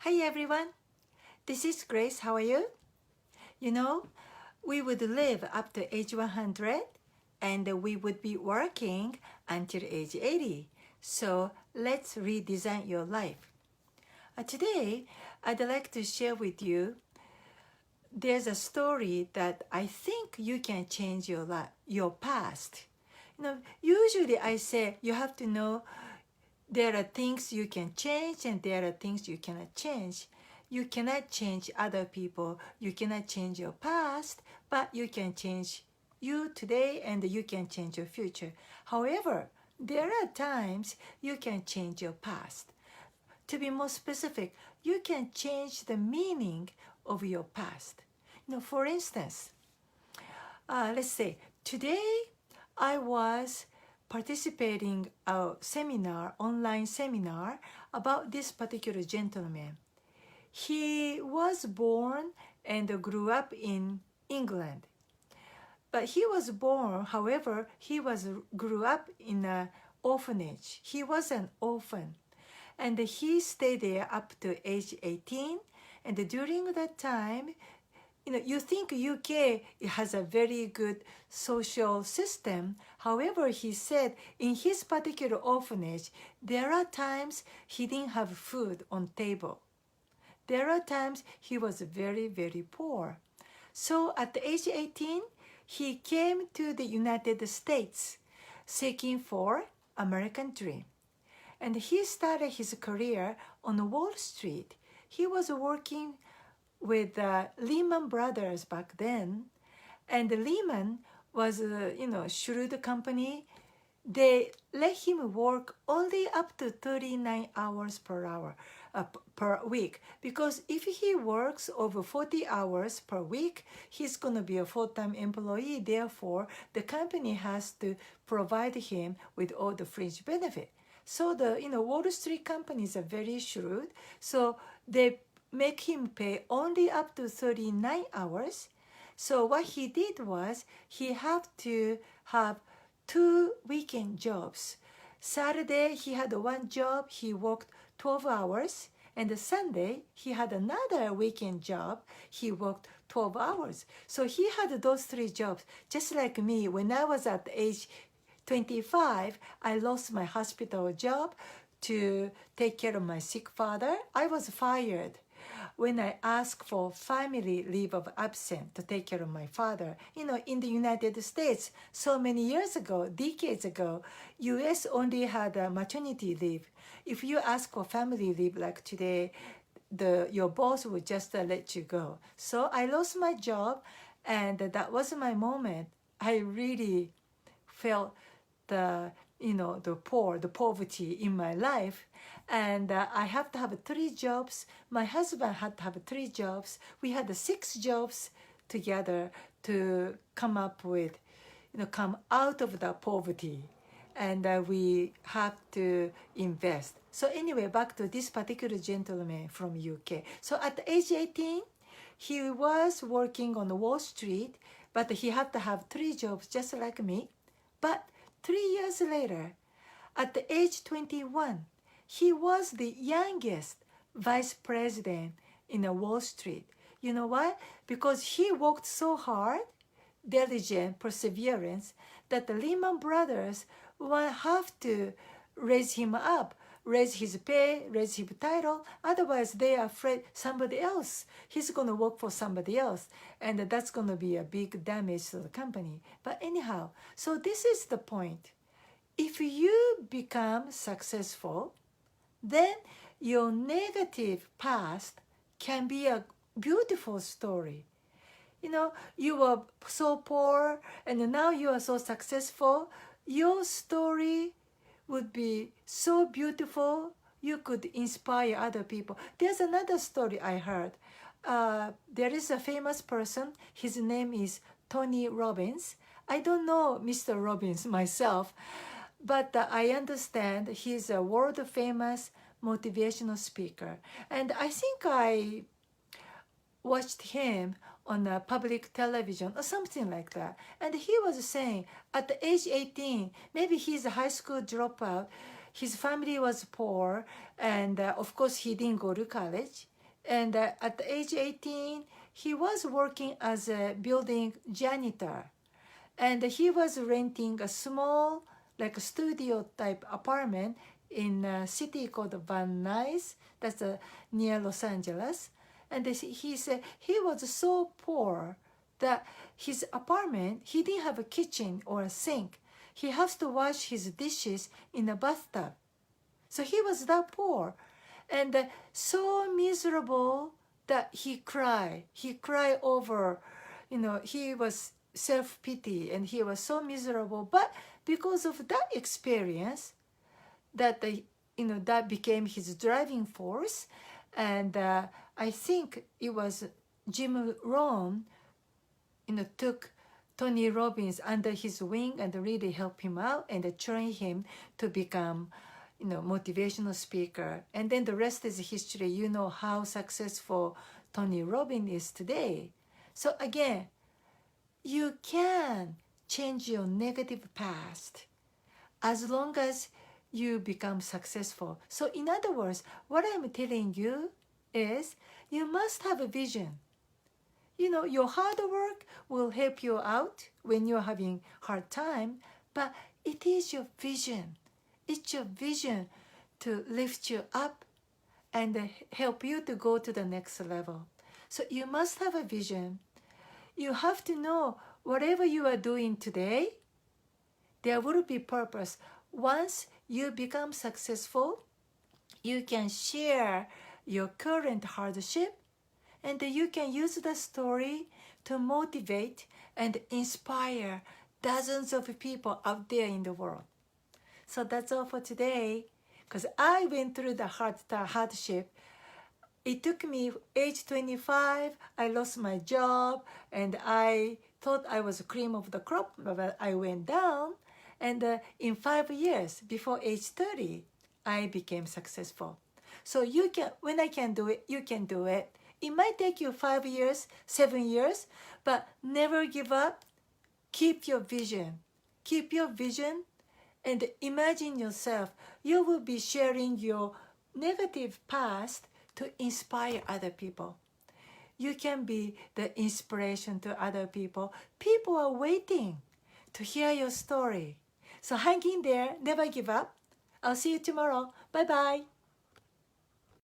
Hi everyone, this is Grace. How are you? You know, we would live up to age 100 and we would be working until age 80. So let's redesign your life. Today, I'd like to share with you there's a story that I think you can change your past. Usually I say you have to know there are things you can change and there are things you cannot change. You cannot change other people. You cannot change your past, but you can change you today and you can change your future. However, there are times you can change your past. To be more specific, you can change the meaning of your past. For instance, let's say today I was participating a seminar, online seminar about this particular gentleman. He was born and grew up in England. But he was born, however, grew up in an orphanage. He was an orphan. And he stayed there up to age 18. And during that time, you think UK has a very good social system. However, he said in his particular orphanage, there are times he didn't have food on table. There are times he was very, very poor. So at the age 18, he came to the United States seeking for American dream. And he started his career on Wall Street. He was working with Lehman Brothers back then, and Lehman was shrewd company. They let him work only up to 39 hours per week, because if he works over 40 hours per week, he's going to be a full-time employee. Therefore, the company has to provide him with all the fringe benefit. So the Wall Street companies are very shrewd, so they make him pay only up to 39 hours. So what he did was he had to have 2 weekend jobs. Saturday he had one job, he worked 12 hours, and the Sunday he had another weekend job, he worked 12 hours. So he had those 3 jobs. Just like me, when I was at age 25, I lost my hospital job to take care of my sick father. I was fired when I asked for family leave of absence to take care of my father. In the United States, so many years ago, decades ago, US only had a maternity leave. If you ask for family leave like today, your boss would just let you go. So I lost my job, and that was my moment. I really felt the poverty in my life, and I have to have 3 jobs. My husband had to have 3 jobs. We had 6 jobs together to come out of the poverty, and we have to invest. So anyway, back to this particular gentleman from UK. So at age 18, he was working on Wall Street, but he had to have 3 jobs just like me. But 3 years later, at the age 21, he was the youngest vice president in Wall Street. You know why? Because he worked so hard, diligent, perseverance, that the Lehman Brothers will have to raise him up, raise his pay, raise his title. Otherwise, they are afraid somebody else, he's going to work for somebody else. And that's going to be a big damage to the company. But anyhow, so this is the point. If you become successful, then your negative past can be a beautiful story. You were so poor and now you are so successful. Your story would be so beautiful, you could inspire other people. There's another story I heard. There is a famous person, his name is Tony Robbins. I don't know Mr. Robbins myself, but I understand he's a world famous motivational speaker. And I think I watched him on a public television or something like that. And he was saying at the age 18, maybe he's a high school dropout, his family was poor, and of course he didn't go to college. And at the age 18, he was working as a building janitor. And he was renting a small, like a studio type apartment in a city called Van Nuys, that's near Los Angeles. And he said he was so poor that his apartment, he didn't have a kitchen or a sink. He has to wash his dishes in a bathtub. So he was that poor and so miserable that he cried. He cried over, he was self-pity and he was so miserable. But because of that experience, that that became his driving force. And I think it was Jim Rohn, took Tony Robbins under his wing and really helped him out and trained him to become motivational speaker. And then the rest is history. You know how successful Tony Robbins is today. So again, you can change your negative past as long as you become successful. So in other words, what I'm telling you is you must have a vision. Your hard work will help you out when you're having hard time, but it is your vision. It's your vision to lift you up and help you to go to the next level. So you must have a vision. You have to know whatever you are doing today, there will be purpose. Once you become successful, you can share your current hardship and you can use the story to motivate and inspire dozens of people out there in the world. So that's all for today. Because I went through the hardship. It took me age 25. I lost my job and I thought I was cream of the crop, but I went down. And in 5 years, before age 30, I became successful. So you can, when I can do it, you can do it. It might take you 5 years, 7 years, but never give up. Keep your vision. Keep your vision and imagine yourself. You will be sharing your negative past to inspire other people. You can be the inspiration to other people. People are waiting to hear your story. So hang in there, never give up. I'll see you tomorrow. Bye-bye.